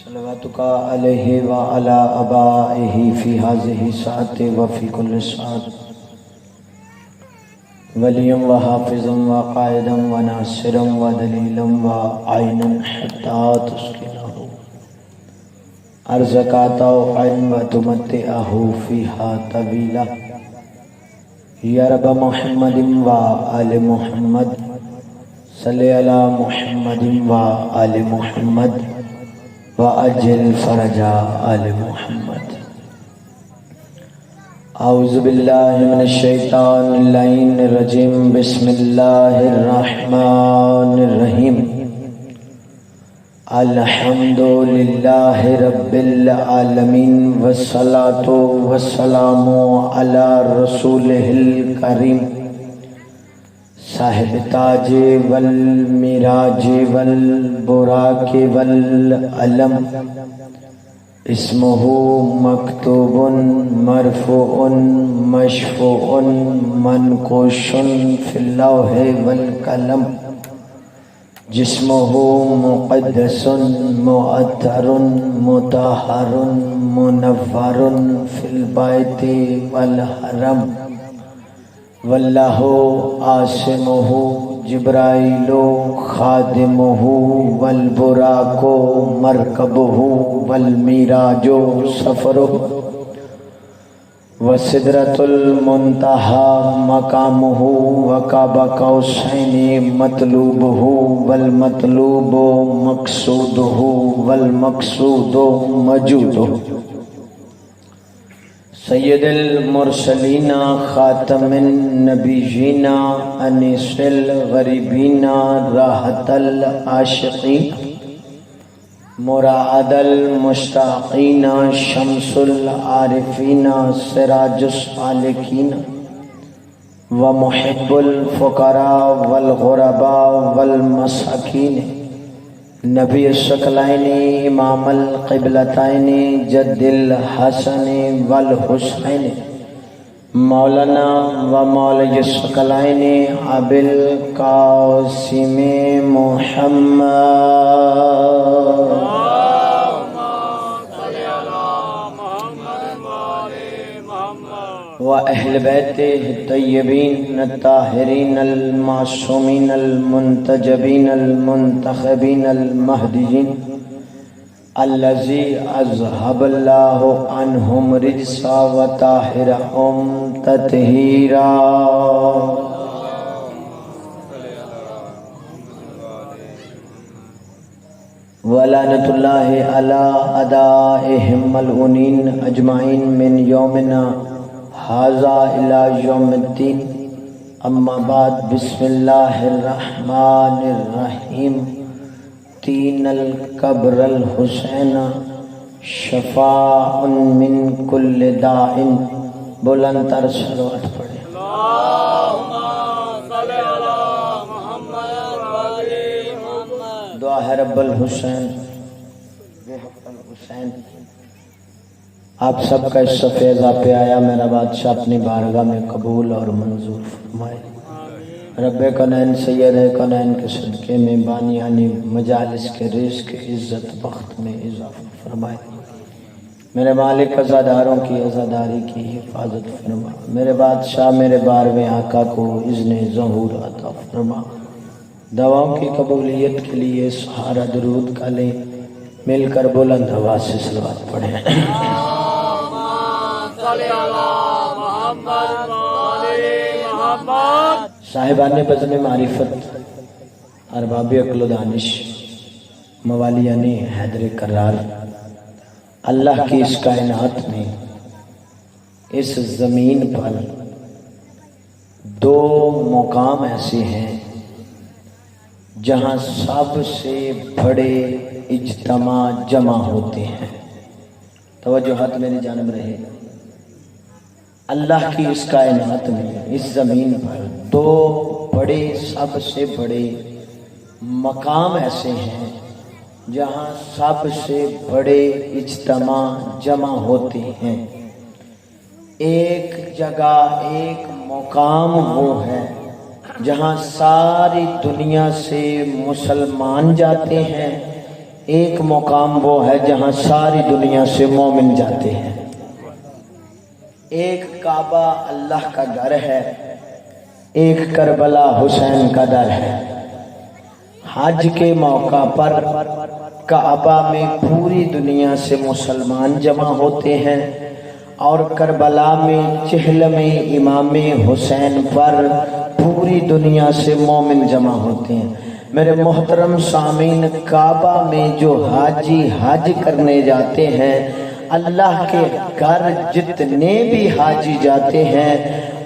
صلواتك عليه وعلى آبائه في هذه الساعة وفي كل ساعة وليا وحافظا وقائدا وناصرا ودليلا وعينا حتى تسكنه أرزقك طوعا وتمتعه فيها طويلا يا رب محمد وآل محمد صل على محمد وآل محمد وأجل فرج آل محمد. أعوذ بالله من الشيطان اللعين الرجيم. بسم الله الرحمن الرحيم. الحمد لله رب العالمين والصلاة والسلام على رسوله الكريم صاحب تاج والمراج والبراق والعلم اسمه مکتوب مرفوع مشفوع منقوش فی اللوح والقلم جسمه مقدس معطر مطہر منور فی البیت والحرم واللہ عاصمہ جبرائیل خادمہ والبراق مرکبہ والمیراج سفرہ وسدرۃ المنتہی مقامہ وقاب قوسین مطلوبہ والمطلوب مقصودہ والمقصود موجودہ. سید المرسلین خاتم النبیین انیس الغریبین راحت العاشقین مراعد المشتاقین شمس العارفین سراج السالکین ومحب الفقراء والغرباء والمساکین نبی الثقلین امام القبلتین جد الحسن والحسین مولانا و مولی الثقلین ابی القاسم محمد و اہل بیت الطیبین الطاہرین المعصومین المنتجبین المنتخبین المہدیین الذی اذهب اللہ عنہم رجسا وطاہرہم تطہیرا. ولعنۃ اللہ علی اعدائہم ملعونین اجمعین من یومنا ھذا الی یوم الدین. اما بعد بسم اللہ الرحمن الرحیم. تین القبر الحسین شفاء من کل داء. بلند تر صلوات پڑھیں. اللہم صل علی محمد و آل محمد. دعا ہے رب الحسین بحق الحسین. آپ سب کا اس فیضا پہ آیا میرا بادشاہ اپنی بارگاہ میں قبول اور منظور فرمائے. رب کونین سید کونین کے صدقے میں بانیانی مجالس کے رزق عزت بخت میں اضافہ فرمائے. میرے مالک عزاداروں کی عزاداری کی حفاظت فرما. میرے بادشاہ میرے بارویں آقا کو اذن ظہور عطا فرما. دعاؤں کی قبولیت کے لیے سہارا درود کا لیں. مل کر بلند آواز سے صلوات پڑھیں. صاحبان بزم معرفت ارباب عقل و دانش موالیان حیدر کرار، اللہ کی اس کائنات میں اس زمین پر دو مقام ایسے ہیں جہاں سب سے بڑے اجتماع جمع ہوتے ہیں. توجہات میری جانب رہے. اللہ کی اس کائنات میں اس زمین پر دو بڑے سب سے بڑے مقام ایسے ہیں جہاں سب سے بڑے اجتماع جمع ہوتے ہیں. ایک جگہ ایک مقام وہ ہے جہاں ساری دنیا سے مسلمان جاتے ہیں. ایک مقام وہ ہے جہاں ساری دنیا سے مومن جاتے ہیں، ایک کعبہ اللہ کا گھر ہے، ایک کربلا حسین کا در ہے۔ حج کے موقع پر کعبہ میں پوری دنیا سے مسلمان جمع ہوتے ہیں اور کربلا میں چہلم امام حسین پر پوری دنیا سے مومن جمع ہوتے ہیں۔ میرے محترم سامعین، کعبہ میں جو حاجی حج کرنے جاتے ہیں، اللہ کے گھر جتنے بھی حاجی جاتے ہیں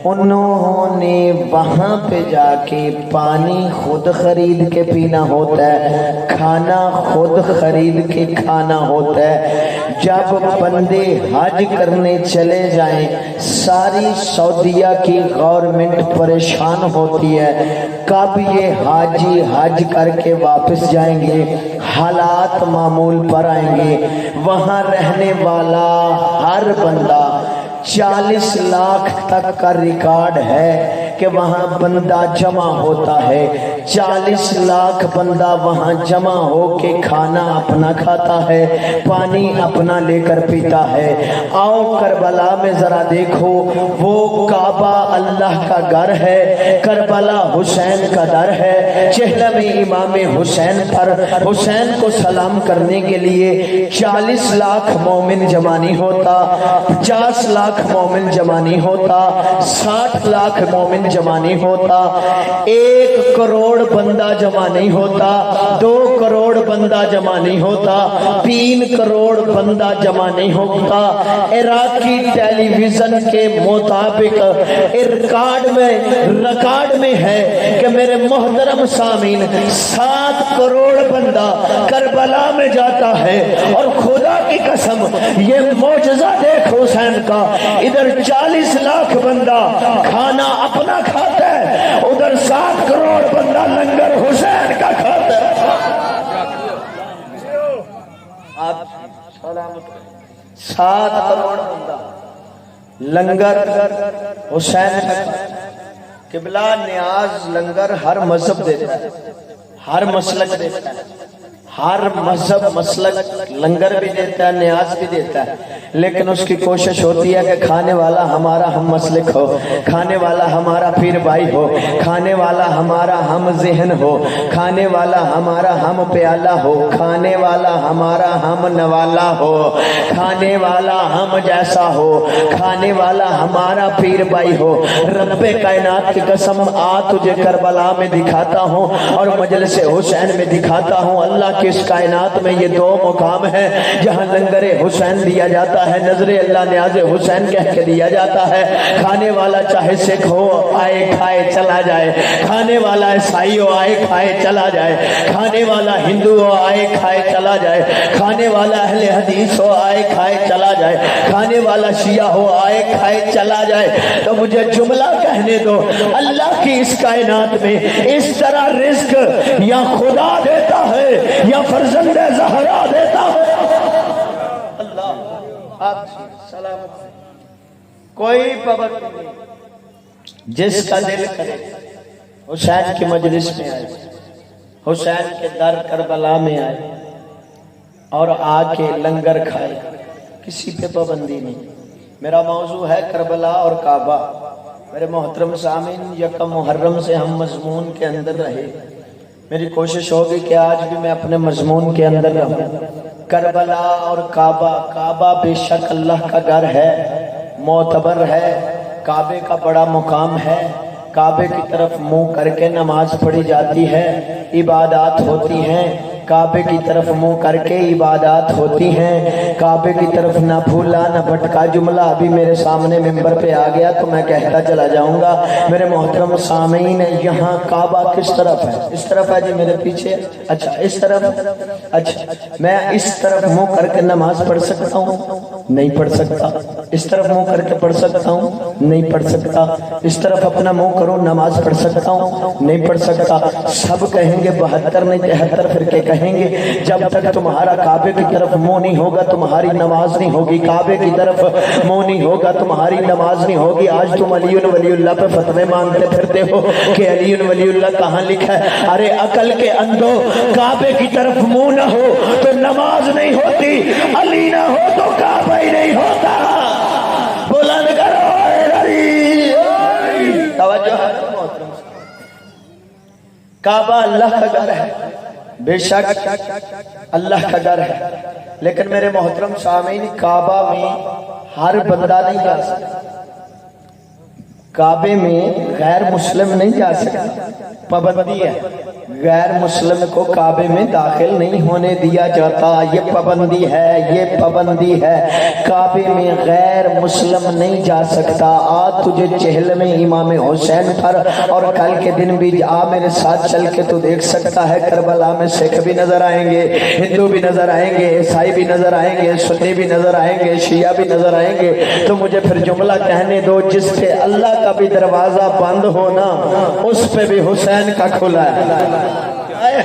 انہوں نے وہاں پہ جا کے پانی خود خرید کے پینا ہوتا ہے، کھانا خود خرید کے کھانا ہوتا ہے۔ جب بندے حج کرنے چلے جائیں، ساری سعودیہ کی گورنمنٹ پریشان ہوتی ہے کب یہ حاجی حج کر کے واپس جائیں گے، حالات معمول پر آئیں گے۔ وہاں رہنے والا ہر بندہ 40 لاکھ تک کا ریکارڈ ہے کہ وہاں بندہ جمع ہوتا ہے، 40 لاکھ بندہ وہاں جمع ہو کے کھانا اپنا کھاتا ہے، پانی اپنا لے کر پیتا ہے۔ آؤ کربلا میں ذرا دیکھو، وہ کعبہ اللہ کا گھر ہے، کربلا حسین کا در ہے۔ چہلم امام حسین پر حسین کو سلام کرنے کے لیے 40 لاکھ مومن جمع نہیں ہوتا، 50 لاکھ مومن جمع نہیں ہوتا، 60 لاکھ مومن جمع نہیں ہوتا، 1 کروڑ بندہ جمع نہیں ہوتا، 2 کروڑ بندہ جمع نہیں ہوتا، 3 کروڑ بندہ جمع نہیں ہوتا۔ عراقی ٹیلی ویژن کے مطابق ریکارڈ میں ہے کہ میرے محترم سامعین 7 کروڑ بندہ کربلا میں جاتا ہے، اور خدا کی قسم یہ معجزہ دیکھ حسین کا، ادھر 40 لاکھ بندہ کھانا اپنا کھاتا ہے، ادھر 7 کروڑ بندہ لنگر حسین کا کھاتا ہے۔ آپ 7 کروڑ بندہ لنگر حسین کا۔ قبلہ نیاز لنگر ہر مذہب دیتا ہے، ہر مسلک دیتا ہے، ہر مذہب مسلک لنگر بھی دیتا ہے، نیاز بھی دیتا ہے، لیکن اس کی کوشش ہوتی ہے کہ کھانے والا ہمارا ہم مسلک ہو، کھانے والا ہمارا پیر بھائی ہو، کھانے والا ہمارا ہم ذہن ہو، کھانے والا ہمارا ہم پیالہ ہو، کھانے والا ہمارا ہم نوالا ہو، کھانے والا ہم جیسا ہو، کھانے والا ہمارا پیر بھائی ہو۔ رب کائنات کی قسم، آ تجھے کربلا میں دکھاتا ہوں اور مجلس حسین میں دکھاتا ہوں۔ اللہ کی اس کائنات میں یہ 2 مقام ہے جہاں لنگر حسین دیا جاتا ہے، نظر اللہ نیاز حسین کہہ کے دیا جاتا ہے۔ کھانے والا چاہے سکھ ہو آئے کھائے چلا جائے، کھانے والا عیسائی ہو آئے کھائے چلا جائے، کھانے والا ہندو ہو آئے کھائے چلا جائے، کھانے والا اہل حدیث ہو آئے کھائے چلا جائے، کھانے والا شیعہ ہو آئے کھائے چلا جائے۔ تو مجھے جملہ کہنے دو، اللہ کی اس کائنات میں اس طرح رزق یا خدا دیتا ہے یا فرزند زہرا دیتا ہے۔ اللہ آپ سلامت، کوئی پابندی نہیں، جس کا دل کرے حسین کی مجلس میں آئے، حسین کے در کربلا میں آئے اور آ کے لنگر کھائے، کسی پہ پابندی نہیں۔ میرا موضوع ہے کربلا اور کعبہ۔ میرے محترم سامعین، یکم محرم سے ہم مضمون کے اندر رہے، میری کوشش ہوگی کہ آج بھی میں اپنے مضمون کے اندر رہوں۔ کربلا اور کعبہ، کعبہ بے شک اللہ کا گھر ہے، معتبر ہے، کعبے کا بڑا مقام ہے، کعبے کی طرف منہ کر کے نماز پڑھی جاتی ہے، عبادات ہوتی ہیں، کعبے کی طرف منہ کر کے عبادات ہوتی ہیں، کعبے کی طرف نہ بھولا نہ بھٹکا۔ جملہ ابھی میرے سامنے ممبر پہ آ گیا تو میں کہتا چلا جاؤں گا۔ میرے محترم سامعین، یہاں کعبہ کس طرف ہے؟ اس طرف ہے جی، میرے پیچھے، اچھا اس طرف، اچھا میں اس طرف منہ کر کے نماز پڑھ سکتا ہوں؟ نہیں پڑھ سکتا۔ اس طرف منہ کر کے پڑھ سکتا ہوں؟ نہیں پڑھ سکتا۔ اس طرف اپنا منہ کرو نماز پڑھ سکتا ہوں؟ نہیں پڑھ سکتا۔ سب کہیں گے 72 نہیں 73 فرقے کہیں رہیں گے جب تک تمہارا کعبے کی طرف منہ نہیں ہوگا تمہاری نماز نہیں ہوگی، کعبے کی طرف منہ نہیں ہوگا تمہاری نماز نہیں ہوگی۔ آج تم علی ولی اللہ پہ فتوے مانگتے پھرتے ہو کہ علی ولی اللہ کہاں لکھا ہے؟ ارے عقل کے اندھو، کعبے کی طرف منہ نہ ہو تو نماز نہیں ہوتی، علی نہ ہو تو کعبہ ہی نہیں ہوتا۔ بلند کرو اے علی، توجہ ہے محترم۔ کعبہ اللہ کا گھر ہے، بے شک اللہ کا گھر ہے، لیکن میرے محترم سامعین کعبہ میں ہر بندہ نہیں جا سکتا، کعبے میں غیر مسلم نہیں جا سکتا، پابندی ہے، غیر مسلم کو کعبے میں داخل نہیں ہونے دیا جاتا، یہ پابندی ہے، یہ پابندی ہے، کعبے میں غیر مسلم نہیں جا سکتا۔ آج تجھے چہل میں امام حسین پر اور کل کے دن بھی آ میرے ساتھ چل کے تو دیکھ سکتا ہے، کربلا میں سکھ بھی نظر آئیں گے، ہندو بھی نظر آئیں گے، عیسائی بھی نظر آئیں گے، سنی بھی نظر آئیں گے، شیعہ بھی نظر آئیں گے، تو مجھے پھر جملہ کہنے دو، جس پہ اللہ کا بھی دروازہ بند ہونا اس پہ بھی حسین کا کھلا ہے۔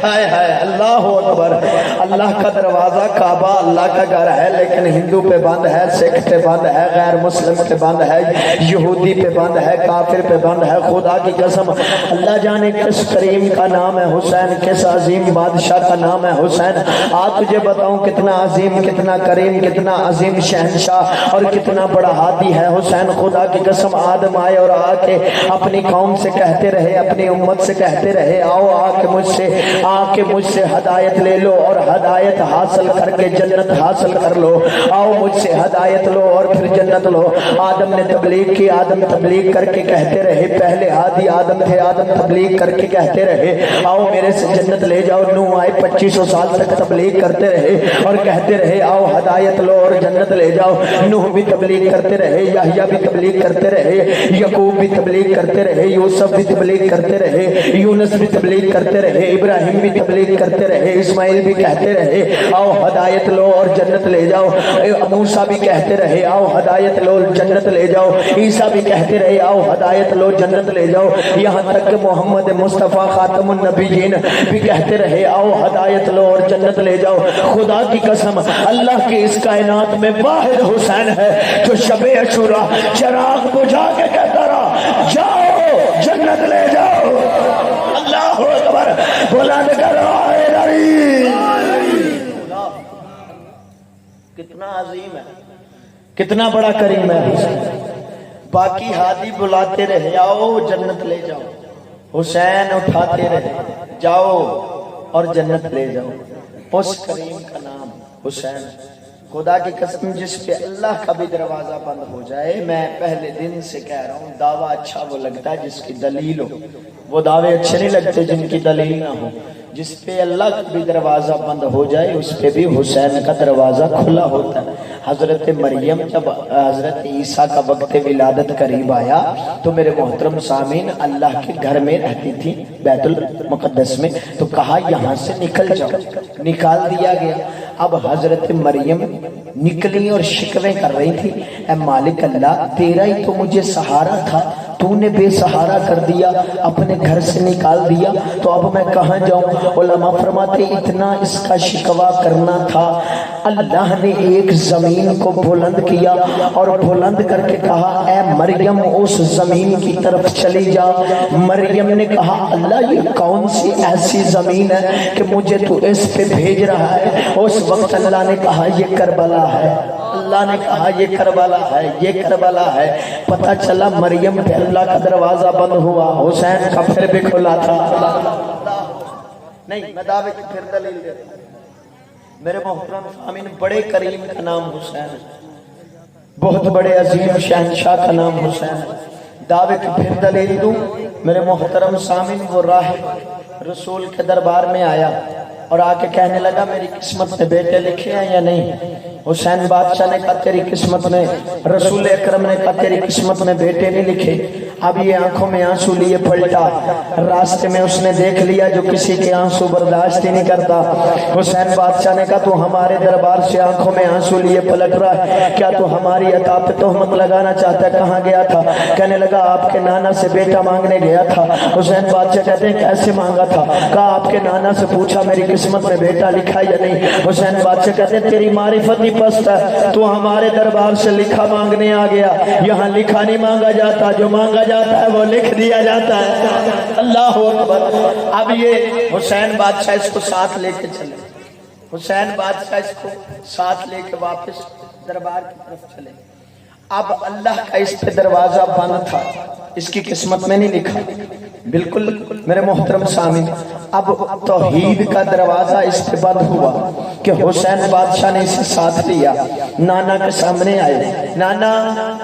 ہائے ہائے اللہ اکبر، اللہ کا دروازہ کعبہ اللہ کا گھر ہے، لیکن ہندو پہ بند ہے، سکھ پہ بند ہے، غیر مسلم پہ بند ہے، یہودی پہ بند ہے، کافر پہ بند ہے۔ خدا کی قسم اللہ جانے کس کریم کا نام ہے حسین، کس عظیم بادشاہ کا نام ہے حسین۔ آج تجھے بتاؤں کتنا عظیم، کتنا کریم، کتنا عظیم شہنشاہ اور کتنا بڑا ہادی ہے حسین۔ خدا کی قسم آدم آئے اور آ کے اپنی قوم سے کہتے رہے، اپنی امت سے کہتے رہے، آؤ آ کے مجھ سے ہدایت لے لو اور ہدایت حاصل کر کے جنت حاصل کر لو، آؤ مجھ سے ہدایت لو اور پھر جنت لو۔ آدم نے تبلیغ کی، آدم تبلیغ کر کے کہتے رہے، پہلے ہادی آدم تھے، آدم تبلیغ کر کے کہتے رہے آؤ میرے سے جنت لے جاؤ۔ نوح آئے 2500 سال تک تبلیغ کرتے رہے اور کہتے رہے آؤ ہدایت لو اور جنت لے جاؤ۔ نوح بھی تبلیغ کرتے رہے، یحییٰ بھی تبلیغ کرتے رہے، یعقوب بھی تبلیغ کرتے رہے، یوسف بھی تبلیغ کرتے رہے، یونس بھی تبلیغ کرتے رہے، ابراہیم بھی تبلیغ کرتے رہے، اسماعیل بھی کہتے رہے آؤ ہدایت لو اور جنت لے جاؤ، موسیٰ بھی کہتے رہے آؤ ہدایت لو جنت لے جاؤ، عیسیٰ بھی کہتے رہے آؤ ہدایت لو جنت لے جاؤ، یہاں تک کہ محمد مصطفیٰ خاتم النبیین بھی کہتے رہے آؤ ہدایت لو اور جنت لے جاؤ۔ خدا کی قسم اللہ کی اس کائنات میں واحد حسین ہے جو شب عاشوراء چراغ بجھا کے کہتا رہا جاؤ جنت لے جاؤ۔ اللہ اکبر، بلند کرو اے علی۔ کتنا عظیم ہے، کتنا بڑا کریم ہے حسین۔ باقی ہادی بلاتے رہے آؤ جنت لے جاؤ، حسین اٹھاتے رہے جاؤ اور جنت لے جاؤ۔ اس کریم کا نام حسین۔ خدا کی قسم جس پہ اللہ کا بھی دروازہ بند ہو جائے، میں پہلے دن سے کہہ رہا ہوں دعویٰ اچھا وہ لگتا ہے جس کی دلیل ہو، وہ دعوے اچھے نہیں لگتے جن کی دلیل نہ ہو۔ جس پہ اللہ کا بھی دروازہ بند ہو جائے اس پہ بھی حسین کا دروازہ کھلا ہوتا ہے۔ حضرت مریم جب حضرت عیسیٰ کا وقت ولادت قریب آیا تو میرے محترم سامعین اللہ کے گھر میں رہتی تھی بیت المقدس میں، تو کہا یہاں سے نکل جاؤ، نکال دیا گیا۔ اب حضرت مریم نکلی اور شکوے کر رہی تھی، اے مالک اللہ تیرا ہی تو مجھے سہارا تھا، تو نے بے سہارا کر دیا، اپنے گھر سے نکال دیا، تو اب میں کہاں جاؤں؟ علماء فرماتے اتنا اس کا شکوہ کرنا تھا، اللہ نے ایک زمین کو بلند کیا اور بلند کر کے کہا اے مریم اس زمین کی طرف چلی جا۔ مریم نے کہا اللہ یہ کون سی ایسی زمین ہے کہ مجھے تو اس پہ بھیج رہا ہے؟ اس وقت اللہ نے کہا یہ کربلا ہے، اللہ نے کہا یہ کربلا ہے، یہ کربلا ہے۔ پتہ چلا مریم پہ اللہ کا دروازہ بند ہوا، حسین کا پھر بھی کھلا تھا۔ نہیں میں دعوے کی پھر دلیل دیتا ہوں، میرے محترم سامعین بڑے کریم کا نام حسین ہے، بہت بڑے عظیم شہنشاہ کا نام حسین ہے۔ دعوے کی پھر دلیل دوں میرے محترم سامعین، وہ راہب رسول کے دربار میں آیا اور آ کے کہنے لگا میری قسمت میں بیٹے لکھے ہیں یا نہیں؟ حسین بادشاہ نے کہا تیری قسمت میں، رسول اکرم نے کہا تیری قسمت میں بیٹے نہیں لکھے۔ اب یہ آنکھوں میں آنسو لیے پلٹا، راستے میں اس نے دیکھ لیا جو کسی کے آنسو برداشت ہی نہیں کرتا۔ حسین بادشاہ نے کہا تو ہمارے دربار سے آنکھوں میں آنسو لیے پلٹ رہا ہے، کیا تو ہماری عطا پہ تہمت لگانا چاہتا ہے؟ کہاں گیا تھا؟ کہنے لگا آپ کے نانا سے بیٹا مانگنے گیا تھا۔ حسین بادشاہ کہتے ہیں کیسے مانگا تھا؟ کہا آپ کے نانا سے پوچھا میری قسمت میں بیٹا لکھا یا نہیں؟ حسین بادشاہ کہتے ہیں تیری معرفت ہی پست ہے، تو ہمارے دربار سے لکھا مانگنے آ گیا، یہاں لکھا نہیں مانگا جاتا، جو مانگا جاتا ہے وہ لکھ دیا جاتا ہے۔ اللہ اکبر۔ اب یہ حسین بادشاہ اس کو ساتھ لے کے چلے، حسین بادشاہ اس کو ساتھ لے کے واپس دربار کی طرف چلے۔ اب اللہ کا اس پہ دروازہ بند تھا، اس کی قسمت میں نہیں لکھا، بالکل میرے محترم سامعین۔ اب توحید کا دروازہ اس پہ بند ہوا کہ حسین بادشاہ نے اسے ساتھ لیا، نانا کے سامنے آئے، نانا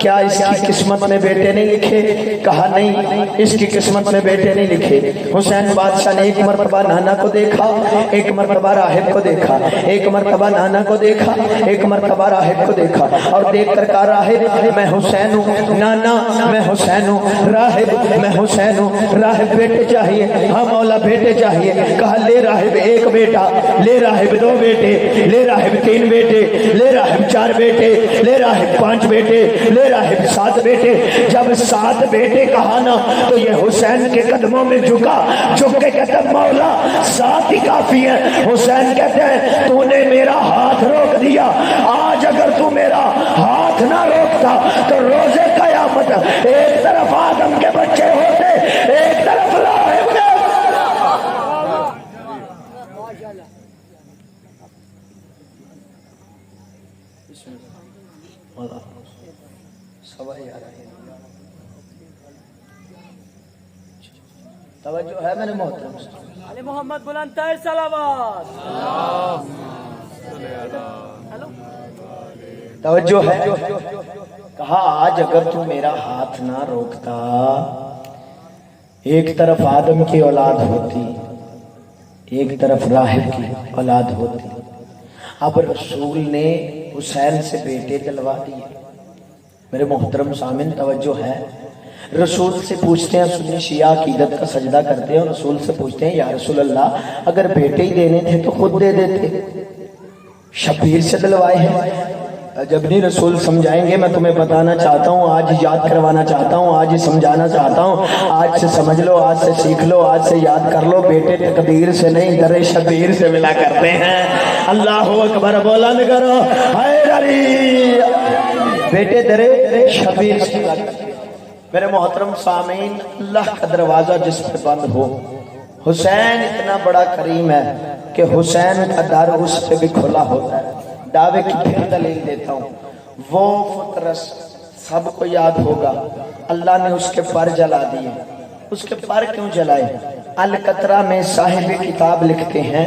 کیا اس کی قسمت میں بیٹے نہیں لکھے؟ کہا نہیں، اس کی قسمت میں بیٹے نہیں لکھے۔ حسین بادشاہ نے ایک مرتبہ نانا کو دیکھا، ایک مرتبہ راہب کو دیکھا، ایک مرتبہ نانا کو دیکھا، ایک مرتبہ راہب کو دیکھا، اور دیکھ کر کہا راہب میں حسین ہوں، نانا میں حسین ہوں، راہب میں حسین ہوں، راہب بیٹے چاہیے، ہاں مولا بیٹے چاہیے۔ کہا لے راہب ایک بیٹا، لے راہب دو بیٹے، لے راہب تین بیٹے، لے راہب چار بیٹے، لے راہب پانچ بیٹے، لے راہب سات بیٹے۔ جب سات بیٹے کہا نا تو یہ حسین کے قدموں میں جھکا، جھک کے کہتا مولا سات ہی کافی ہے۔ حسین کہتے ہیں تو نے میرا ہاتھ روک دیا، آج اگر تو میرا ہاتھ نہ روکتا تو روزے قیامت ایک طرف آدم کے بچے ہوتے، ایک طرف راہب کے۔ توجہ ہے میرے محترم علی محمد بلند تر صلوات۔ توجہ ہے۔ کہا آج اگر تو میرا ہاتھ نہ روکتا، ایک طرف آدم کی اولاد ہوتی، ایک طرف راہب کی اولاد ہوتی۔ اب رسول نے حسین سے بیٹے دلوا دیے۔ میرے محترم سامعین توجہ ہے، رسول سے پوچھتے ہیں، سنی شیعہ عقیدت کا سجدہ کرتے ہیں، رسول سے پوچھتے ہیں یا رسول اللہ اگر بیٹے ہی دینے تھے تو خود دے دیتے، شبیر سے دلوائے ہیں۔ جب نہیں رسول سمجھائیں گے، میں تمہیں بتانا چاہتا ہوں، آج یاد کروانا چاہتا ہوں، آج سمجھانا چاہتا ہوں، آج سے سمجھ لو، آج سے سیکھ لو، آج سے یاد کر لو، بیٹے تقدیر سے نہیں در شبیر سے ملا کرتے ہیں۔ اللہ اکبر بلند کرو، حیدری، بیٹے در شبیر سے ملا کرتے ہیں۔ میرے محترم سامعین، اللہ کا دروازہ جس پہ بند ہو، حسین اتنا بڑا کریم ہے کہ حسین کا در اس پہ بھی کھلا ہوتا ہے۔ دعوے کی پھر دلیل دیتا ہوں، وہ فطرس سب کو یاد ہوگا، اللہ نے اس کے پر جلا دیے۔ اس کے پر کیوں جلائے؟ القطرہ میں صاحب کتاب لکھتے ہیں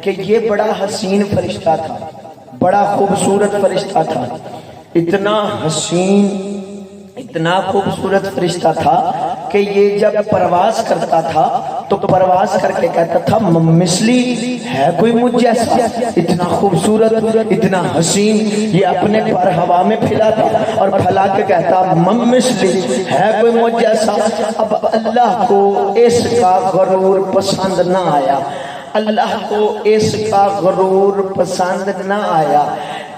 کہ یہ بڑا حسین فرشتہ تھا، بڑا خوبصورت فرشتہ تھا، اتنا حسین، اتنا خوبصورت فرشتہ تھا کہ یہ جب پرواز کرتا تھا تو پرواز کر کے کہتا تھا مثلی ہے کوئی مجھ جیسا، اتنا خوبصورت، اتنا حسین، یہ اپنے پر ہوا میں پھیلاتا اور پھیلا کے کہتا مثلی ہے کوئی مجھ جیسا۔ اب اللہ کو اس کا غرور پسند نہ آیا، اللہ کو اس کا غرور پسند نہ آیا۔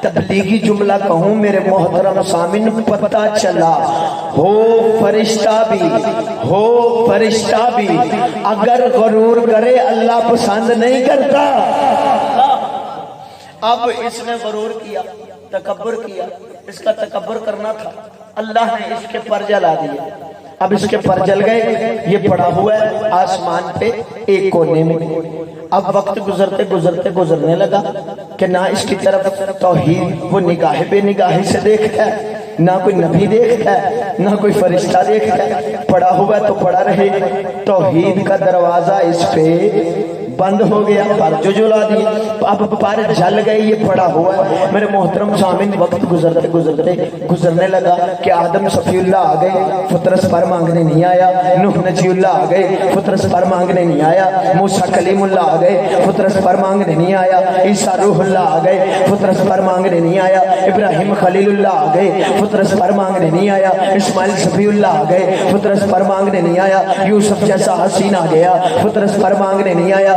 تبلیغی جملہ کہوں میرے محترم سامعین، پتہ چلا ہو فرشتہ بھی، ہو فرشتہ بھی اگر غرور کرے اللہ پسند نہیں کرتا۔ اب اس نے غرور کیا، تکبر کیا، اس کا تکبر کرنا تھا، اللہ نے اس کے پر جلا دیے۔ اب اس کے پر جل گئے، یہ پڑا ہوا ہے آسمان پہ ایک کونے میں۔ اب وقت گزرتے گزرتے گزرنے لگا کہ نہ اس کی طرف توحید وہ نگاہ بے نگاہی سے دیکھتا ہے، نہ کوئی نبی دیکھتا ہے، نہ کوئی فرشتہ دیکھتا ہے، پڑا ہوا تو پڑا رہے۔ توحید کا دروازہ اس پہ بند ہو گیا، پر جو جلا دی، اب پر جل گئے، یہ پڑا ہوا ہے۔ میرے محترم سامعین، وقت گزرتے گزرتے گزرنے لگا کہ آدم صفی اللہ آ گئے، فطرس پر مانگنے نہیں آیا، نوح نجی اللہ آ گئے، فطرس پر مانگنے نہیں آیا، موسیٰ کلیم اللہ آ گئے، فطرس پر مانگنے نہیں آیا، عیسیٰ روح اللہ آ گئے، فطرس پر مانگنے نہیں آیا، ابراہیم خلیل اللہ آ گئے، فطرس پر مانگنے نہیں آیا، اسماعیل صفی اللہ آ گئے، فطرس پر مانگنے نہیں آیا، یوسف جیسا حسین آ گیا، فطرس پر مانگنے نہیں آیا،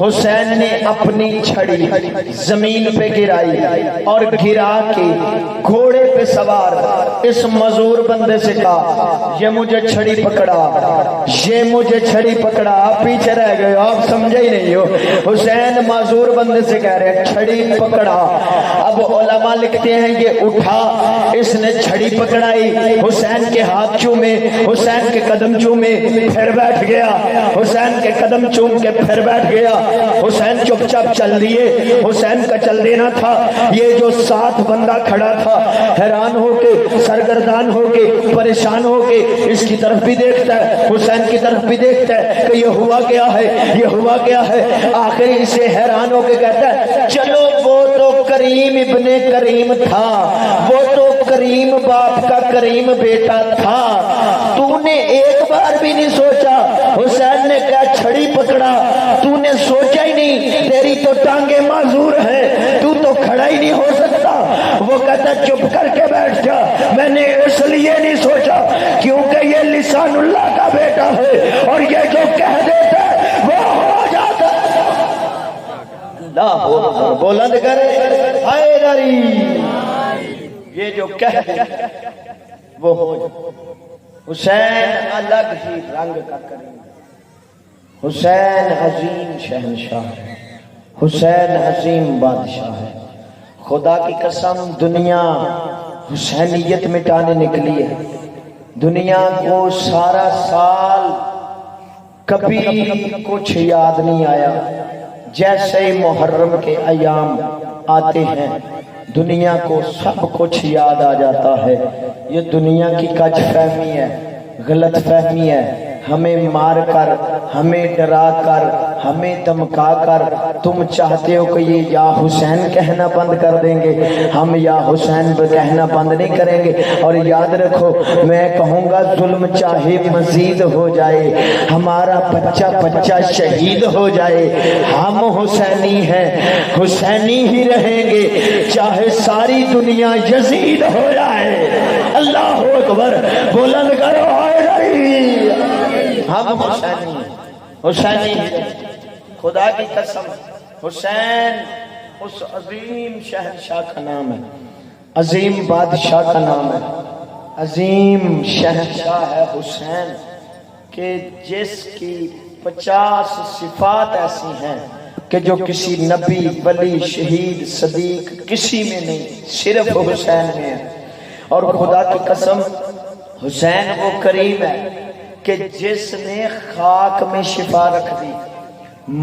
حسین نے اپنی چھڑی زمین پہ گرائی اور گرا کے گھوڑے پہ سوار اس مزور بندے سے کہا یہ مجھے چھڑی پکڑا، یہ مجھے چھڑی پکڑا۔ آپ پیچھے رہ گئے، آپ سمجھے ہی نہیں ہو۔ حسین معذور بندے سے کہہ رہے ہیں چھڑی پکڑا۔ اب علماء لکھتے ہیں یہ اٹھا، اس نے چھڑی پکڑائی، حسین کے ہاتھ چومے، حسین کے قدم چومے، پھر بیٹھ گیا، حسین کے قدم چوم کے پھر بیٹھ گیا۔ حسین چپ چاپ چل دیے، حسین کا چل دینا تھا۔ یہ جو ساتھ بندہ کھڑا تھا حیران ہو کے، سرگردان ہو کے، پریشان ہو کے اس کی طرف بھی دیکھتا ہے، حسین کی طرف بھی دیکھتا ہے کہ یہ ہوا کیا ہے، یہ ہوا کیا ہے۔ آخر اسے حیران ہو کے کہتا ہے چلو وہ تو کریم ابن کریم تھا، وہ تو کریم باپ کا کریم بیٹا تھا، تو نے ایک بار بھی نہیں سوچا۔ حسین نے کہا چھڑی پکڑا، تو نے سوچا ہی نہیں، تیری تو ٹانگیں معذور ہیں، تو تو کھڑا ہی نہیں ہو سکتا۔ وہ کہتا چپ کر کے بیٹھ جا، میں نے اس لیے نہیں سوچا کیونکہ یہ لسان اللہ کا بیٹا ہے اور یہ جو کہہ دیتا ہے وہ ہو جاتا ہے۔ اللہ بلند کرے حیدری، یہ جو کہہ دیتا ہے وہ ہو جاتا ہے۔ حسین الگ ہی رنگ کا کریم، حسین عظیم شہنشاہ ہے، حسین عظیم بادشاہ ہے۔ خدا کی قسم دنیا حسینیت مٹانے نکلی ہے، دنیا کو سارا سال کبھی کچھ یاد نہیں آیا، جیسے ہی محرم کے ایام آتے ہیں دنیا کو سب کچھ یاد آ جاتا ہے۔ یہ دنیا کی کج فہمی ہے، غلط فہمی ہے، ہمیں مار کر، ہمیں ڈرا کر، ہمیں دھمکا کر تم چاہتے ہو کہ یہ یا حسین کہنا بند کر دیں گے، ہم یا حسین کہنا بند نہیں کریں گے۔ اور یاد رکھو میں کہوں گا ظلم چاہے مزید ہو جائے، ہمارا بچہ بچہ شہید ہو جائے، ہم حسینی ہیں، حسینی ہی رہیں گے چاہے ساری دنیا یزید ہو جائے۔ اللہ اکبر، بلند کرو حیدری، ہم حسینی، حسینی خدا کی قسم۔ حسین اس عظیم شہنشاہ کا نام ہے، عظیم بادشاہ کا نام ہے، عظیم شہنشاہ ہے حسین کہ جس کی 50 صفات ایسی ہیں کہ جو کسی نبی، ولی، شہید، صدیق کسی میں نہیں، صرف حسین میں ہے۔ اور خدا کی قسم حسین وہ کریم ہے کہ جس نے خاک میں شفا رکھ دی،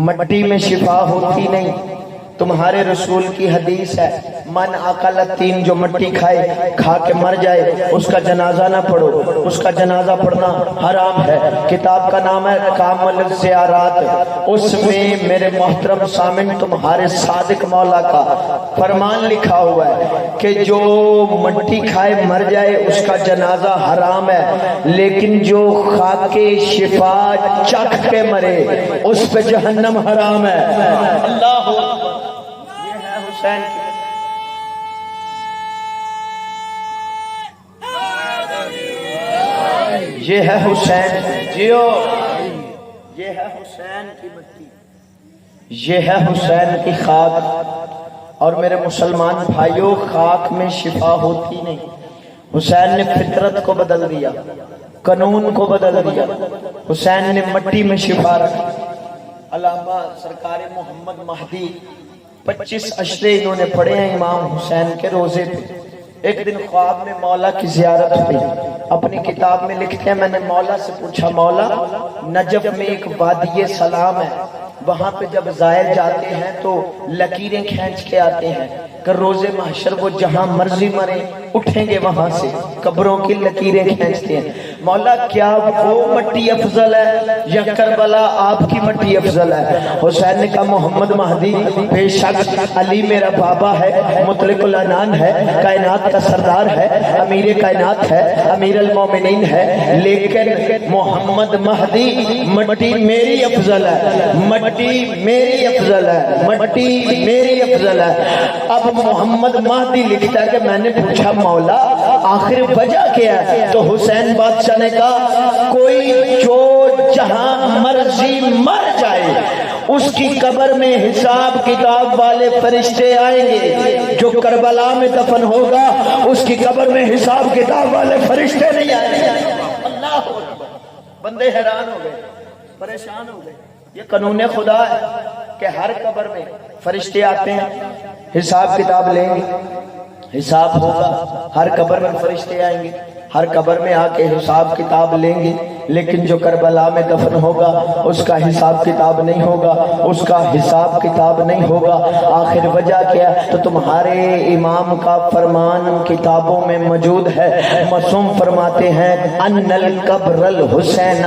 مٹی میں شفا ہوتی نہیں۔ تمہارے رسول کی حدیث ہے من اکل الطین، جو مٹی کھائے، کھا کے مر جائے اس کا جنازہ نہ پڑھو، اس کا جنازہ پڑھنا حرام ہے۔ کتاب کا نام ہے کامل الزیارات، اس میں میرے محترم سامن تمہارے صادق مولا کا فرمان لکھا ہوا ہے کہ جو مٹی کھائے مر جائے اس کا جنازہ حرام ہے، لیکن جو خاک شفا چکھ کے مرے اس پہ جہنم حرام ہے۔ اللہ حسین یہ ہے حسین جیو، یہ ہے حسین کی مٹی، یہ ہے حسین کی خاک۔ اور میرے مسلمان بھائیوں خاک میں شفا ہوتی نہیں، حسین نے فطرت کو بدل دیا، قانون کو بدل دیا، حسین نے مٹی میں شفا رکھی۔ علامہ سرکار محمد مہدی 25 اشرے انہوں نے پڑھے ہیں امام حسین کے روزے پہ۔ ایک دن خواب میں مولا کی زیارت ہوئی، اپنی کتاب میں لکھتے ہیں میں نے مولا سے پوچھا مولا نجف میں ایک وادی سلام ہے، وہاں پہ جب زائر جاتے ہیں تو لکیریں کھینچ کے آتے ہیں کہ روز محشر وہ جہاں مرضی مرے اٹھیں گے وہاں سے، قبروں کی لکیریں کھینچتے ہیں۔ مولا کیا وہ مٹی افضل ہے یا کربلا آپ کی مٹی افضل ہے؟ حسین نے کہا محمد مہدی بے شک علی میرا بابا ہے، مطلق العنان ہے، کائنات کا سردار ہے، امیر کائنات ہے، امیر المومنین ہے، لیکن محمد مہدی مٹی میری افضل ہے، مٹی میری افضل ہے، مٹی میری افضل ہے۔ اب محمد مہدی لکھتا ہے کہ میں نے پوچھا مولا آخر وجہ کیا ہے؟ تو حسین بادشاہ نے کہا کوئی جو جہاں مرضی مر جائے اس کی قبر میں حساب کتاب والے فرشتے آئیں گے. جو کربلا میں دفن ہوگا اس کی قبر میں حساب کتاب والے فرشتے نہیں آئیں گے. اللہ اکبر. بندے حیران ہو گئے, پریشان ہو گئے. یہ قانون خدا ہے کہ ہر قبر میں فرشتے آتے ہیں, حساب کتاب لیں گے, حساب ہوگا. ہر قبر میں فرشتے آئیں گے, ہر قبر میں آ کے حساب کتاب لیں گے. لیکن جو کربلا میں دفن ہوگا اس کا حساب کتاب نہیں ہوگا, اس کا حساب کتاب نہیں ہوگا. آخر وجہ کیا؟ تو تمہارے امام کا فرمان کتابوں میں موجود ہے. معصوم فرماتے ہیں ان القبر الحسین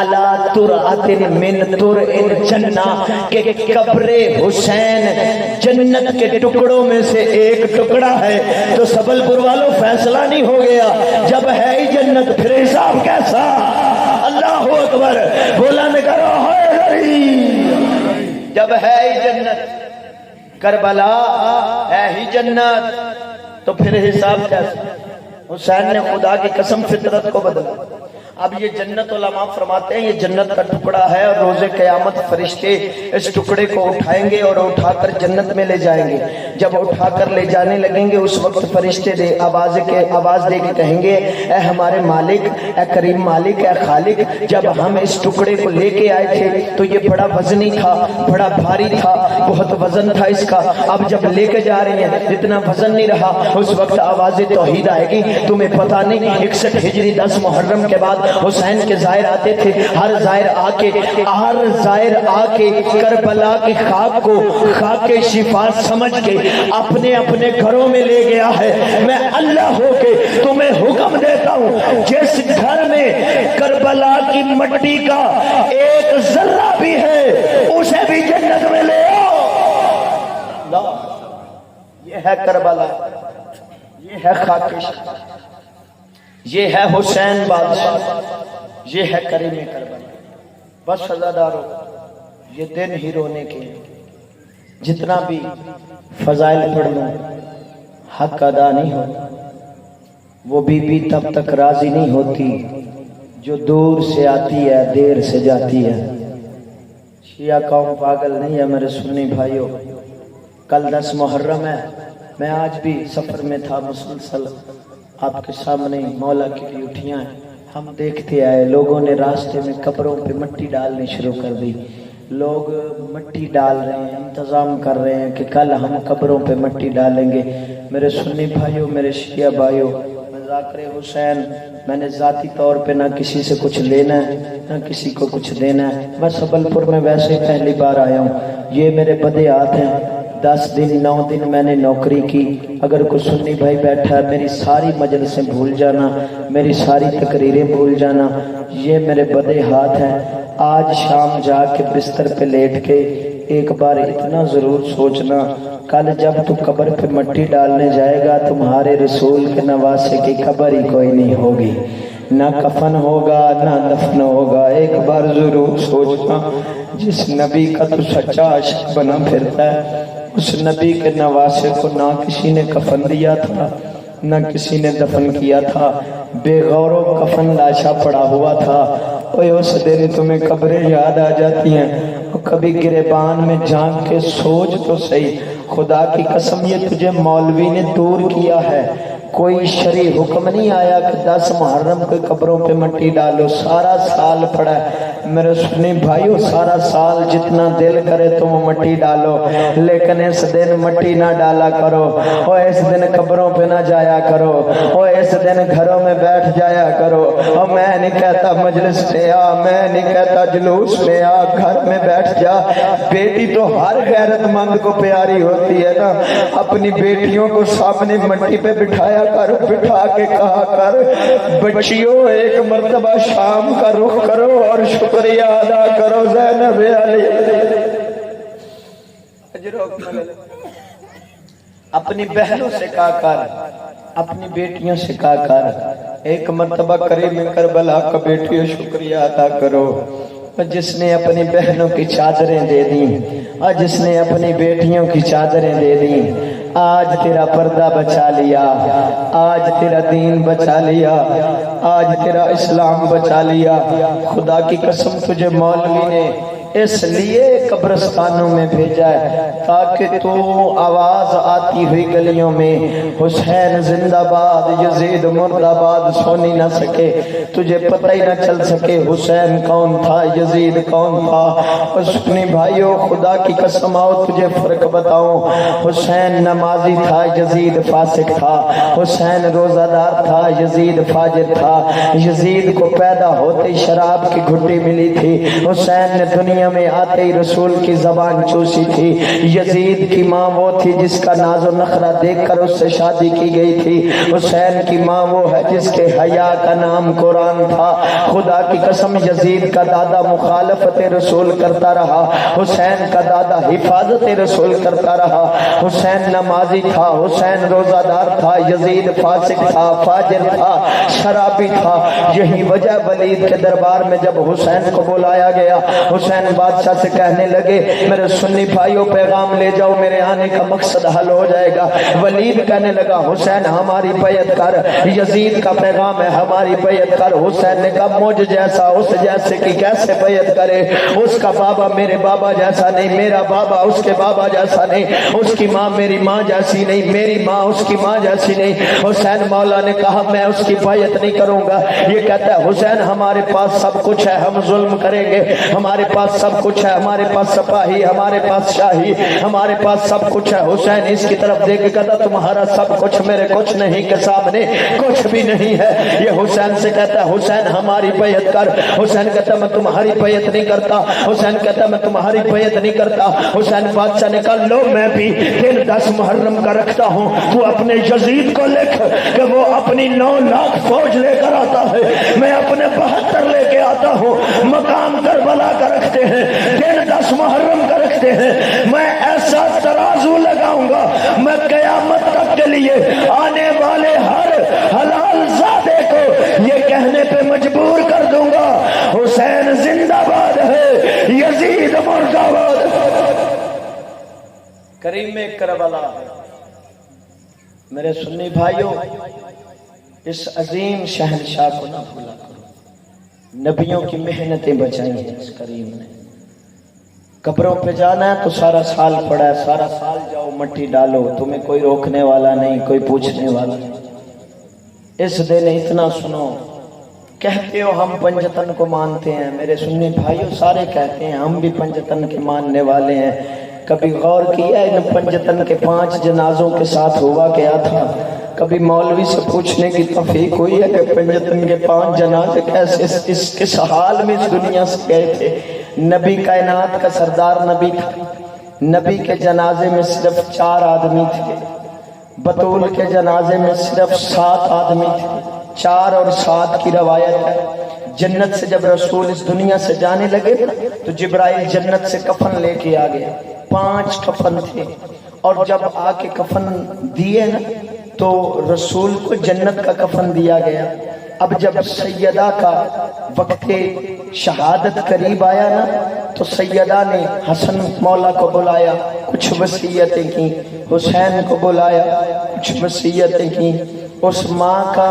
علی ترعۃ من ترع الجنہ, کہ قبر حسین جنت کے ٹکڑوں میں سے ایک ٹکڑا ہے. تو سبل پور والوں فیصلہ نہیں ہو گیا؟ جب ہے ہی جنت پھر حساب کیسا؟ اللہ اکبر. بولا نہ کرو جب ہے ہی جنت, کربلا ہے ہی جنت, تو پھر حساب کیسا؟ حسین نے خدا کی قسم فطرت کو بدلا. اب یہ جنت علماء فرماتے ہیں یہ جنت کا ٹکڑا ہے, اور روز قیامت فرشتے اس ٹکڑے کو اٹھائیں گے اور اٹھا کر جنت میں لے جائیں گے. جب اٹھا کر لے جانے لگیں گے اس وقت فرشتے آواز دے کے کہیں گے اے ہمارے مالک, اے کریم مالک, اے خالق, جب ہم اس ٹکڑے کو لے کے آئے تھے تو یہ بڑا وزنی تھا, بڑا بھاری تھا, بہت وزن تھا اس کا. اب جب لے کے جا رہے ہیں اتنا وزن نہیں رہا. اس وقت آواز توحید آئے گی. تمہیں پتہ نہیں 61 ہجری 10 محرم کے بعد حسین کے زائر آتے تھے. ہر زائر آ کے کربلا کی خاک کو خاک شفا سمجھ کے اپنے اپنے گھروں میں لے گیا ہے. میں اللہ ہو کے تمہیں حکم دیتا ہوں جس گھر میں کربلا کی مٹی کا ایک ذرہ بھی ہے اسے بھی جنت میں لے آؤ. یہ ہے کربلا, یہ ہے خاک شفا, یہ ہے حسین بادشاہ, یہ ہے کریم کربلا. بس عزادارو یہ دن ہی رونے کے. جتنا بھی فضائل پڑھ لوں حق ادا نہیں ہوتا. وہ بی تب تک راضی نہیں ہوتی جو دور سے آتی ہے دیر سے جاتی ہے. شیعہ قوم پاگل نہیں ہے میرے سنی بھائیوں. کل 10 محرم ہے, میں آج بھی سفر میں تھا مسلسل. آپ کے سامنے مولا کی ڈیوٹیاں ہیں, ہم دیکھتے آئے. لوگوں نے راستے میں قبروں پہ مٹی ڈالنی شروع کر دی. لوگ مٹی ڈال رہے ہیں, انتظام کر رہے ہیں کہ کل ہم قبروں پہ مٹی ڈالیں گے. میرے سنی بھائیوں, میرے شیعہ بھائیوں, مذاکر حسین میں نے ذاتی طور پہ نہ کسی سے کچھ لینا ہے نہ کسی کو کچھ دینا ہے. میں سبل پور میں ویسے پہلی بار آیا ہوں. یہ میرے بدے ہاتھ ہیں. 10 دن 9 دن میں نے نوکری کی. اگر کوئی سنی بھائی بیٹھا ہے میری ساری مجلسیں بھول جانا, میری ساری تقریریں بھول جانا. یہ میرے بدے ہاتھ ہیں. آج شام جا کے بستر پہ لیٹ کے ایک بار اتنا ضرور سوچنا, کل جب تو قبر پہ مٹی ڈالنے جائے گا تمہارے رسول کے نواسے کی قبر ہی کوئی نہیں ہوگی, نہ کفن ہوگا نہ دفن ہوگا. ایک بار ضرور سوچنا جس نبی کا تو سچا عاشق بنا پھرتا ہے اس نبی کے نواسے کو نہ کسی نے کفن دیا تھا نہ کسی نے دفن کیا تھا. بے غور و کفن لاشا پڑا ہوا تھا. اوے اس دن تمہیں قبریں یاد آ جاتی ہیں. کبھی گریبان میں جھانک کے سوچ تو صحیح, خدا کی قسم یہ تجھے مولوی نے دور کیا ہے. کوئی شرعی حکم نہیں آیا کہ 10 محرم کے قبروں پہ مٹی ڈالو. سارا سال پڑا ہے میرے سنی بھائیو, سارا سال جتنا دل کرے تم مٹی ڈالو, لیکن اس دن مٹی نہ ڈالا کرو. اور اس دن قبروں پہ نہ جایا کرو, اور اس دن گھروں میں بیٹھ جایا کرو. اور میں نہیں کہتا مجلس پہ آ, میں نہیں کہتا جلوس پہ آ, گھر میں بیٹھ جا. بیٹی تو ہر غیرت مند کو پیاری ہوتی ہے نا. اپنی بیٹیوں کو سامنے مٹی پہ بٹھایا کر, بٹھا کے کہا کر بچیوں ایک مرتبہ شام کا رخ کرو اور شکریہ ادا کرو. زینب علی اپنی بہنوں سے کہا کر, اپنی بیٹیوں سے کہا کر ایک مرتبہ کریم کربلا کا بیٹیوں شکریہ ادا کرو. جس نے اپنی بہنوں کی چادریں دے دیں اور جس نے اپنی بیٹیوں کی چادریں دے دیں, آج تیرا پردہ بچا لیا, آج تیرا دین بچا لیا, آج تیرا اسلام بچا لیا. خدا کی قسم تجھے مولوی نے اس لیے قبرستانوں میں بھیجا ہے تاکہ تو آواز آتی ہوئی گلیوں میں حسین زندہ باد یزید مرد آباد سونی نہ سکے، تجھے پتہ ہی نہ چل سکے حسین کون تھا یزید کون تھا۔ اور سنی بھائیو خدا کی قسم آؤ تجھے فرق بتاؤں، حسین نمازی تھا یزید فاسق تھا، حسین روزہ دار تھا یزید فاجر تھا، یزید کو پیدا ہوتے ہی شراب کی گھٹی ملی تھی، حسین نے دنیا میں آتے ہی رسول کی زبان چوسی تھی، یزید کی ماں وہ تھی جس کا ناز و نخرہ دیکھ کر اس سے شادی کی گئی تھی، حسین کی ماں وہ ہے جس کے حیا کا نام قرآن تھا۔ خدا کی قسم یزید کا دادا مخالفت رسول کرتا رہا، حسین کا دادا حفاظت رسول کرتا رہا۔ حسین نمازی تھا، حسین روزہ دار تھا، یزید فاسق تھا، فاجر تھا، شرابی تھا۔ یہی وجہ ولید کے دربار میں جب حسین کو بلایا گیا، حسین بادشاہ سے کہنے لگے میرے سنی بھائیوں پیغام لے جاؤ، میرے آنے کا مقصد حل ہو جائے گا۔ ولید کہنے لگا حسین ہماری بیعت کر، یزید کا پیغام ہے ہماری بیعت کر۔ حسین نے کہا مجھ جیسا اس جیسے کی کیسے بیعت کرے، اس کا بابا میرے بابا جیسا نہیں، میرا بابا اس کے بابا جیسا نہیں، اس کی ماں میری ماں جیسی نہیں، میری ماں اس کی ماں جیسی نہیں۔ حسین مولا نے کہا میں اس کی بیعت نہیں کروں گا۔ یہ کہتا ہے حسین ہمارے پاس سب کچھ ہے، ہم ظلم کریں گے، ہمارے پاس سب کچھ ہے، ہمارے پاس سپاہی، ہمارے پاس شاہی، ہمارے پاس سب کچھ ہے۔ حسین اس کی طرف دیکھ کے کہتا تمہارا سب کچھ میرے کچھ نہیں کے سامنے کچھ بھی نہیں ہے۔ یہ حسین سے کہتا ہے حسین ہماری بیعت کر۔ حسین کہتا میں تمہاری بیعت نہیں کرتا، حسین کہتا میں تمہاری بیعت نہیں کرتا۔ حسین بادشاہ نے کہا لو میں بھی دن 10 محرم کا رکھتا ہوں، تو اپنے یزید کو لکھ کہ وہ اپنی 9 لاکھ فوج لے کر آتا ہے، میں اپنے 72 لے کے آتا ہوں، مقام کربلا کا رکھتے ہیں، دن 10 محرم کا رکھتے ہیں، میں ایسا ترازو لگاؤں گا میں قیامت تک کے لیے آنے والے ہر حلال زادے کو یہ کہنے پہ مجبور کر دوں گا حسین زندہ باد ہے یزید مرد آباد ہے۔ کریم کربلا میرے سنی بھائیوں اس عظیم شہنشاہ کو نہ بھولا کرو، نبیوں کی محنتیں بچائی ہیں اس کریم نے۔ قبروں پہ جانا ہے تو سارا سال پڑا ہے، سارا سال جاؤ مٹی ڈالو، تمہیں کوئی روکنے والا نہیں، کوئی پوچھنے والا نہیں۔ اس دن اتنا سنو، کہتے ہو ہم پنجتن کو مانتے ہیں، میرے سنی بھائیوں سارے کہتے ہیں ہم بھی پنجتن کے ماننے والے ہیں۔ کبھی غور کیا ان پنجتن کے 5 جنازوں کے ساتھ ہوا کیا تھا؟ کبھی مولوی سے پوچھنے کی توفیق ہوئی ہے کہ پنجتن کے 5 جنازے کیسے کس حال میں اس دنیا سے گئے تھے؟ نبی کائنات کا سردار نبی تھا، نبی کے جنازے میں صرف 4 آدمی تھے، بطول کے جنازے میں صرف 7 آدمی تھے۔ 4 اور 7 کی روایت ہے۔ جنت سے جب رسول اس دنیا سے جانے لگے تو جبرائیل جنت سے کفن لے کے آ گئے، 5 کفن تھے، اور جب آ کے کفن دیے نا تو رسول کو جنت کا کفن دیا گیا۔ اب جب سیدہ کا وقت شہادت قریب آیا نا تو سیدہ نے حسن مولا کو بلایا، کچھ وصیتیں کی، حسین کو بلایا، کچھ وصیتیں کی۔ اس ماں کا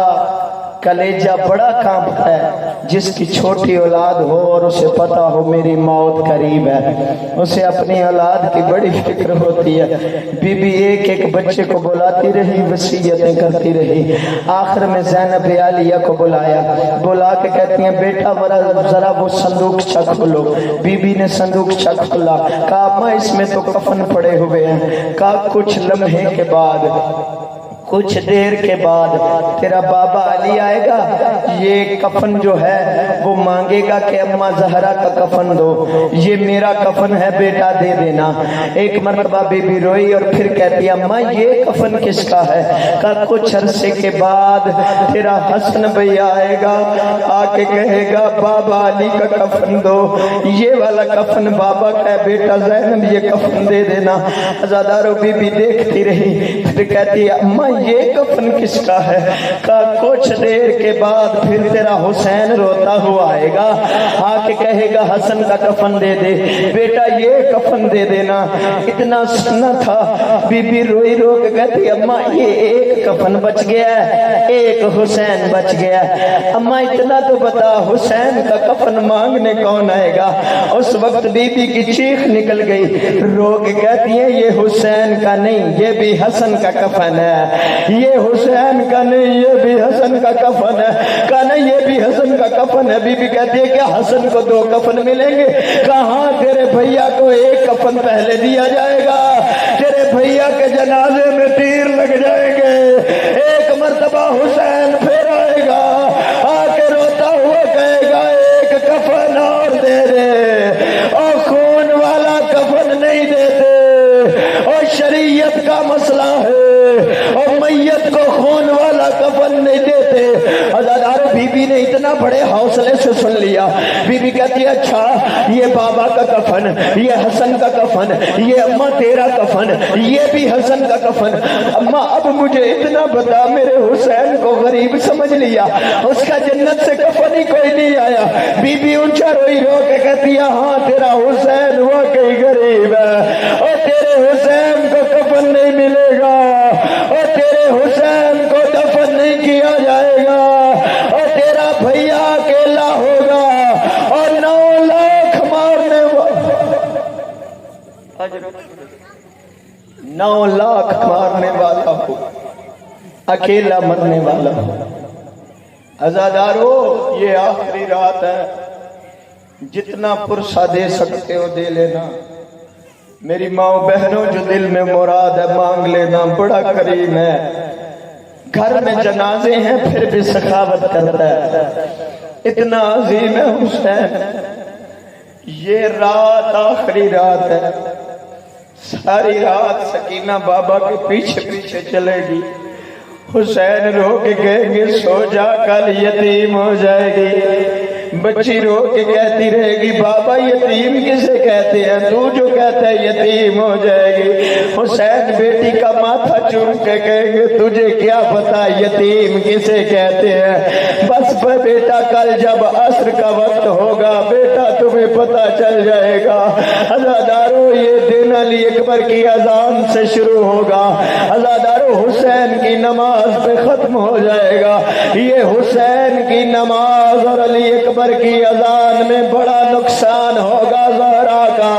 کلیجہ بڑا کانپتا ہے جس کی چھوٹی اولاد ہو اور اسے پتہ ہو میری موت قریب ہے، اسے اپنی اولاد کی بڑی فکر ہوتی ہے۔ بی بی ایک ایک بچے کو بلاتی رہی، وصیتیں کرتی رہی۔ آخر میں زینب عالیہ کو بلایا، بلا کے کہتی ہیں بیٹا ذرا وہ صندوق چا کھولو۔ بی بی نے صندوق چا کھولا، کہا ماں اس میں تو کفن پڑے ہوئے ہیں۔ کہا کچھ لمحے کے بعد، کچھ دیر کے بعد تیرا بابا علی آئے گا، یہ کفن جو ہے وہ مانگے گا کہ اماں زہرا کا کفن دو، یہ میرا کفن ہے بیٹا دے دینا۔ ایک مرتبہ بی بی روئی اور پھر کہتی اماں یہ کفن کس کا ہے؟ کہا کچھ عرصے کے بعد تیرا حسن بھیا آئے گا، آ کے کہے گا بابا علی کا کفن دو، یہ والا کفن بابا کا ہے، بیٹا زینب یہ کفن دے دینا۔ عزادارو بی بی دیکھتی رہی، پھر کہتی اماں یہ کفن کس کا ہے؟ کہا کچھ دیر کے بعد پھر تیرا حسین روتا ہوا آئے گا، آ کے کہے گا حسن کا کفن دے دے بیٹا، یہ کفن دے دینا۔ اتنا سننا تھا، بی بی روئی رو کے کہتی اماں یہ ایک کفن بچ گیا ہے، ایک حسین بچ گیا ہے۔ اماں اتنا تو بتا حسین کا کفن مانگنے کون آئے گا؟ اس وقت بی بی کی چیخ نکل گئی، رو کے کہتی ہے یہ حسین کا نہیں، یہ بھی حسن کا کفن ہے، یہ حسین کا نہیں، یہ بھی حسن کا کفن ہے۔ کہا نہیں یہ بھی حسن کا کفن ہے۔ بی بی کہتی ہے کیا حسن کو دو کفن ملیں گے؟ کہاں تیرے بھیا کو ایک کفن پہلے دیا جائے گا، تیرے بھیا کے جنازے میں تیر لگ جائیں گے، ایک مرتبہ حسین پھر آئے گا، آ کے روتا ہوا کہے گا ایک کفن اور دے دے، اور خون والا کفن نہیں دیتے، اور شریعت کا مسئلہ ہے، اور میت کو خون والا کفن نہیں دیتے۔ عزادارو بی بی نے اتنا بڑے حوصلے سے سن لیا۔ بی بی کہتی ہے اچھا یہ بابا کا کفن، یہ حسن کا کفن، یہ اماں تیرا کفن، یہ بھی حسن کا کفن۔ اماں اب مجھے اتنا بتا، میرے حسین کو غریب سمجھ لیا، اس کا جنت سے کفن ہی کوئی نہیں آیا۔ بی بی اونچا روئی رو کے کہتی ہے ہاں تیرا حسین ہوا کہیں غریب ہے، اور تیرے حسین کو کفن نہیں ملے گا، اور تیرے حسین کو دفن نہیں کیا جائے گا، اور تیرا بھیا اکیلا ہوگا، اور 9 لاکھ مارنے والا ہو، اکیلا مرنے والا ہو۔ عزادارو یہ آخری رات ہے، جتنا پرسہ دے سکتے ہو دے لینا۔ میری ماں بہنوں جو دل میں مراد ہے مانگ لینا، بڑا کریم ہے، گھر میں جنازے ہیں پھر بھی سخاوت کرتا ہے، اتنا عظیم ہے حسین۔ یہ رات آخری رات ہے، ساری رات سکینہ بابا کے پیچھے پیچھے چلے گی، حسین رو کے کہیں گے سو جا کل یتیم ہو جائے گی، بچی رو کے کہتی رہے گی بابا یتیم کسے کہتے ہیں، تو جو کہتا ہے یتیم ہو جائے گی۔ حسین بیٹی کا ماتھا چوم کے کہیں گے تجھے کیا پتا یتیم کسے کہتے ہیں، بس بیٹا کل جب عصر کا وقت ہوگا بیٹا تمہیں پتا چل جائے گا۔ عزادارو یہ دن علی اکبر کی اذان سے شروع ہوگا، عزادارو حسین کی نماز پہ ختم ہو جائے گا۔ یہ حسین کی نماز اور علی اکبر کی اذان میں بڑا نقصان ہوگا زہرا کا،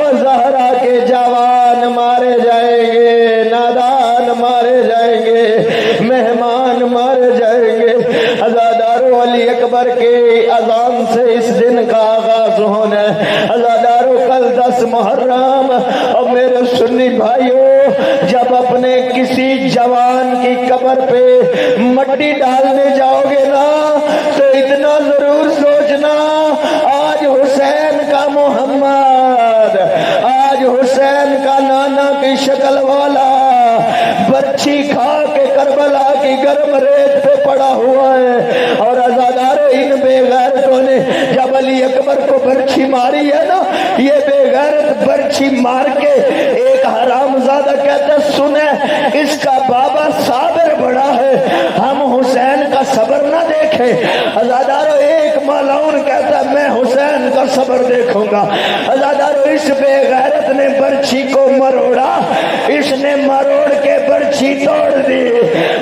اور زہرا کے جوان مارے جائیں گے، نادان مارے جائیں گے، مہمان مارے جائیں گے۔ عزادارو علی اکبر کے اذان سے اس دن کا آغاز ہونا ہے۔ عزادارو کل 10 محرم، اور میرے سنی بھائیوں جب اپنے کسی جوان کی قبر پہ مٹی ڈالنے جاؤ گے نا تو اتنا ضرور سوچنا آج حسین کا محمد، آج حسین کا نانا کی شکل والا برچھی کھا کے کربلا کی گرم ریت پہ پڑا ہوا ہے۔ اور عزادارو ان بے غیرتوں نے جب علی اکبر کو برچھی ماری ہے نا، یہ بے غیرت برچھی مار کے ایک حرامزادہ کہتا ہے سنیں اس کا بابا صابر بڑا ہے، ہم حسین کا صبر نہ دیکھیں۔ عزادارو ایک مالون کہتا ہے میں حسین کا صبر دیکھوں گا۔ عزادارو اس بے غیرت نے برچھی کو مروڑا، اس نے مروڑ کے برچھی توڑ دی۔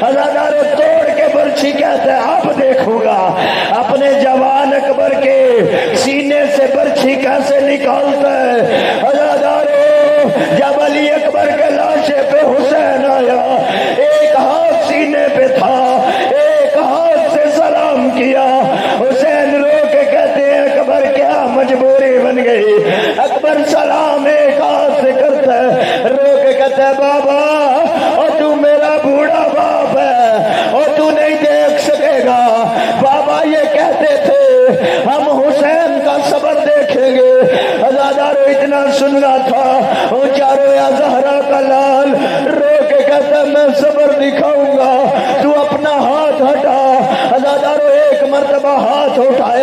عزادارو توڑ کے برچھی کہتا ہے اب دیکھوں گا اپنے جوان اکبر کے سینے سے برچھی کیسے نکالتا ہے۔ عزادارو جب علی اکبر کے لاشے پہ حسین آیا، ایک ہاتھ سینے پہ تھا، ایک ہاتھ سے سلام کیا۔ حسین رو کے کہتے ہیں اکبر کیا مجبوری بن گئی؟ اکبر سلام ایک ہاتھ سے کرتا ہے، رو کے کہتا ہے بابا اور تو میرا بوڑھا باپ ہے اور تو نہیں دیکھ سکے گا، بابا یہ کہتے تھے ہم حسین کا صبر دیکھیں گے۔ عزادارو اتنا سننا تھا، اونچا رویا زہرا کا لال، رو کے کہتا میں صبر دکھاؤں گا، تو اپنا ہاتھ ہٹا۔ عزادارو ایک مرتبہ ہاتھ اٹھایا،